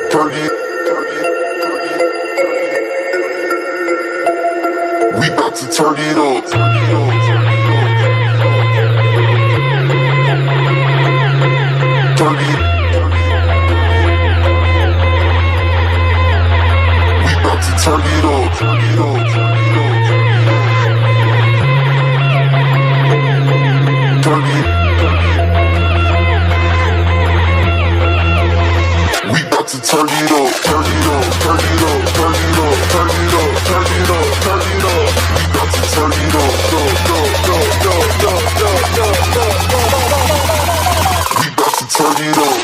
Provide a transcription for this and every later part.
Turn it up. Turn it. We about to turn it up. Turn it up. Turn it. We about to turn it up. Turn it up. Turn it up. Turn it up. Turn it up. Turn it up. Turn it up. Turn it up, go, go, go, go, go, go, go, go, go. We about to turn it up.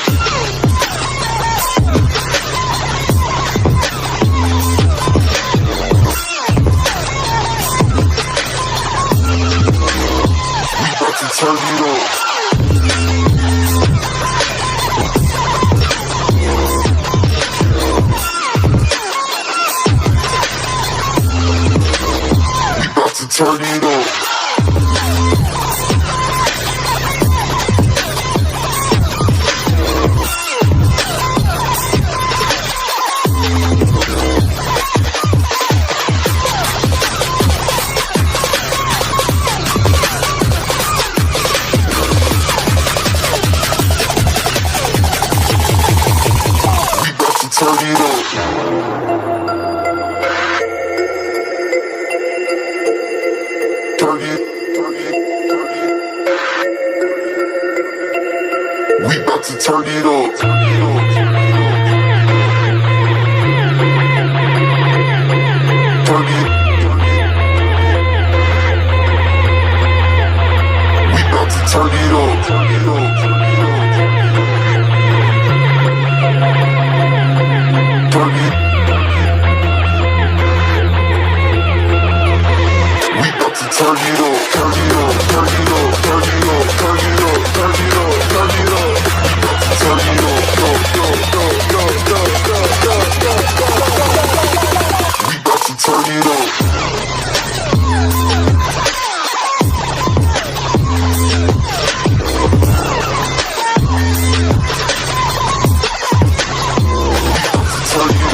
We about to turn it up. Turn it up. We about to turn it up. We about to turn it up. Turn it. We about to turn it up. Turn it up. Turn it. We about to turn it up. Turn it up. Turn it up. Turn it up. Turn it up. Turn it up. Turn it up. Turn it up, go, go, go, go, go, go, go, go, go, go. We about to turn it up. We about to turn it up.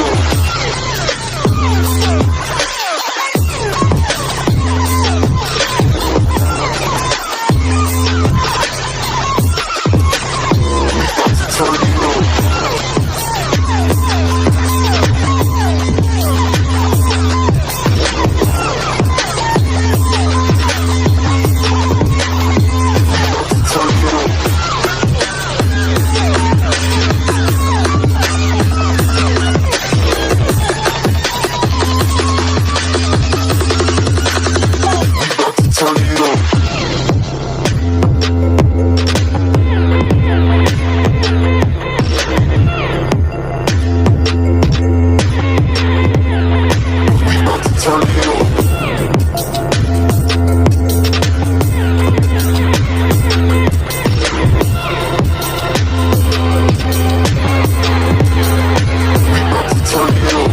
Turn it. We about to turn it up. Turn it up.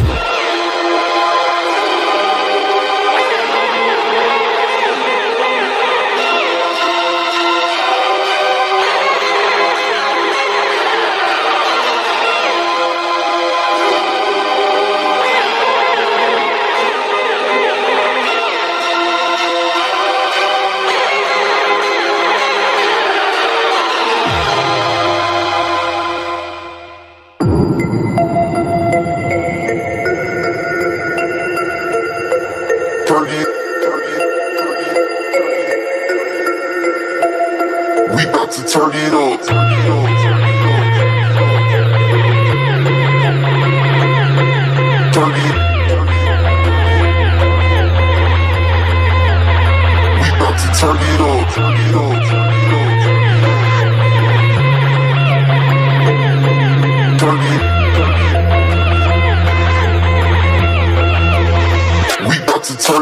Turn it. We about to turn it up. Turn it up. Turn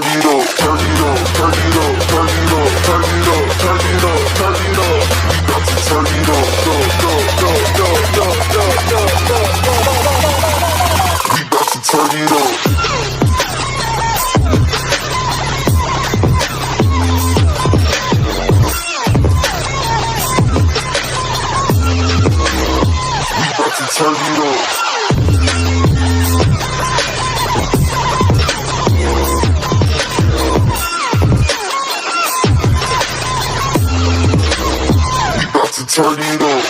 it up. Turn it up. Turn it up. Turn it up. Turn it up. We about to turn it up. Go, go, go, go, go, go, go, go, go. We about to turn it up. turn it up. Turn it up.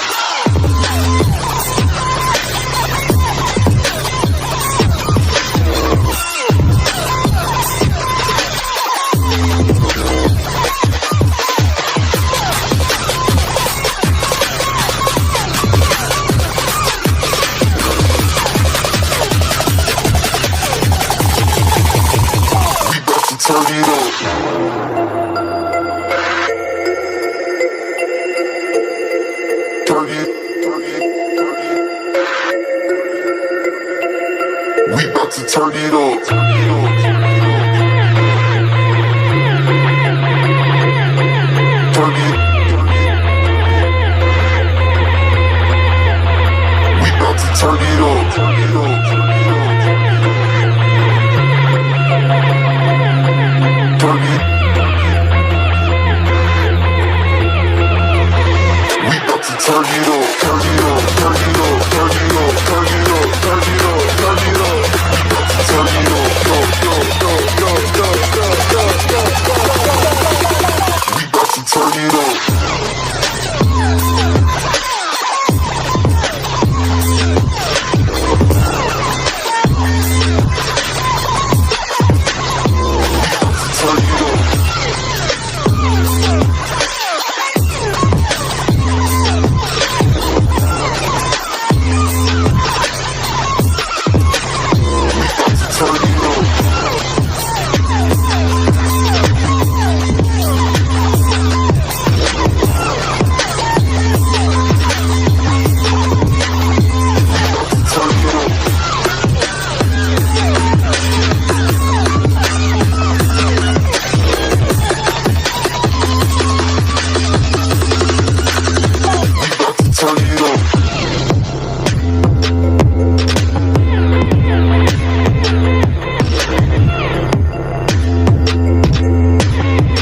Turn it up. Turn it. We about to turn it up. Turn it. We about to turn it up. Turn it. We about to turn it up. Turn it up. Turn it up. Turn it up. Turn it up. Turn it up. Turn it up. Turn it up. Go, go, go, go, go, go, go, go, go, go. We about to turn it up. Turn it up. Turn it.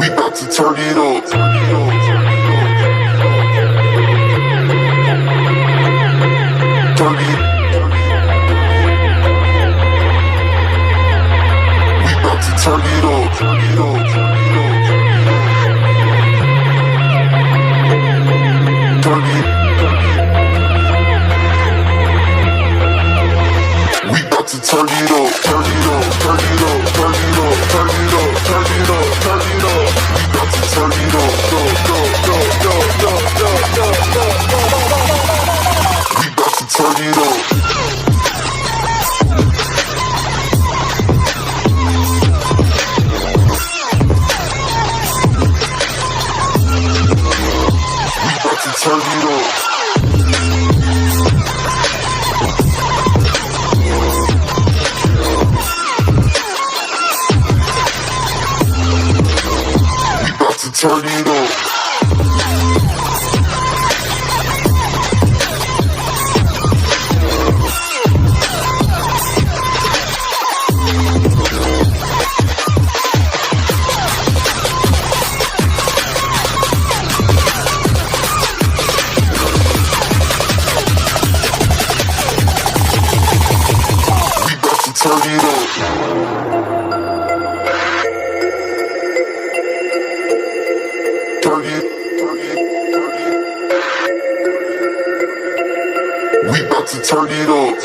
We about to turn it up. Turn it up. Turn it. We about to turn it up. Turn it up. Turn it up. Turn it up. Turn it up. Turn it up. Turn it up. Turn it up, go, go, go, go, go, go, go, go, go. We about to turn it up. We about to turn it up. Turn it up. We about to turn it up.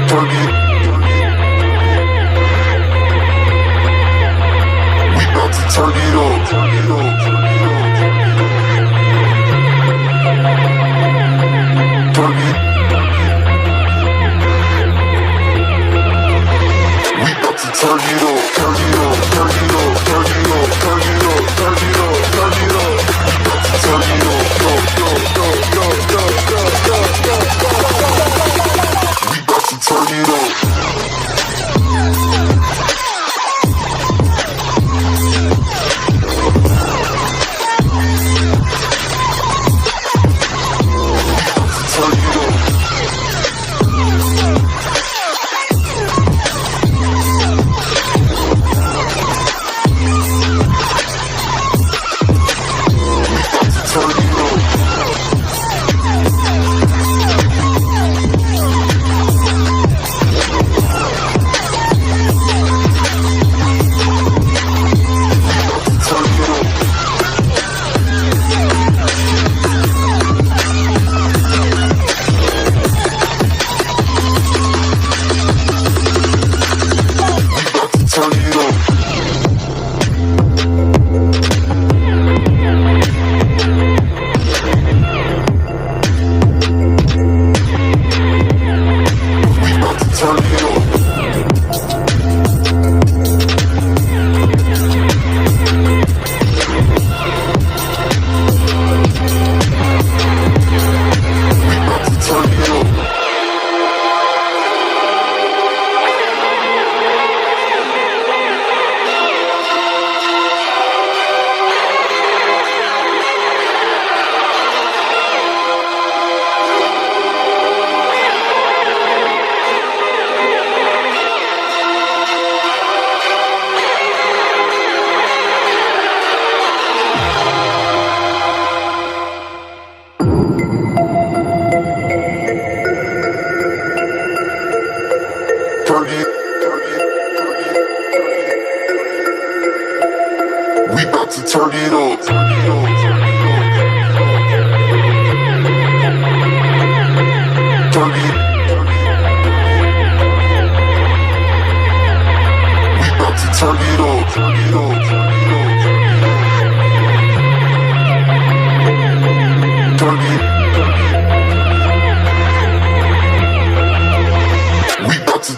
Turn it.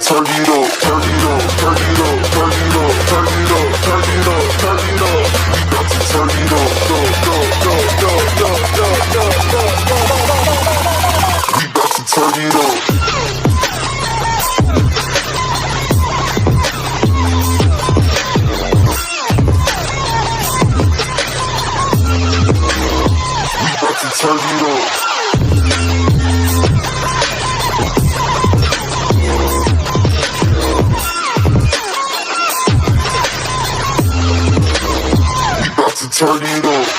turn it up, turn it up, turn it up, turn it up, turn it up, turn it up, turn it up. We got to turn it up, we got to turn it up. Turn it up. We about to turn it up.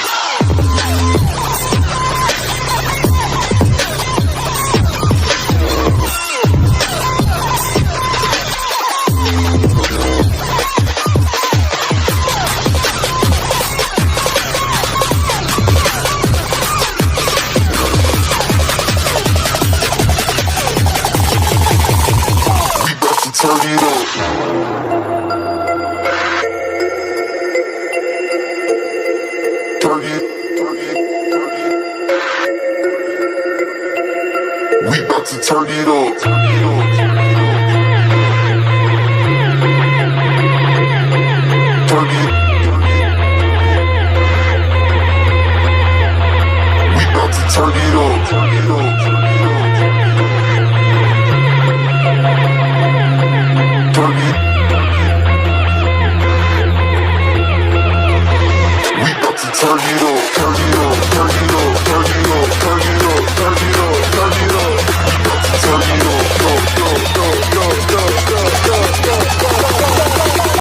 Turn it up. Turn it, turn it, turn it. We about to turn it up. Turn it up. Turn it, turn it. We about to turn it up. Turn it up. Turn it. We about to turn it up.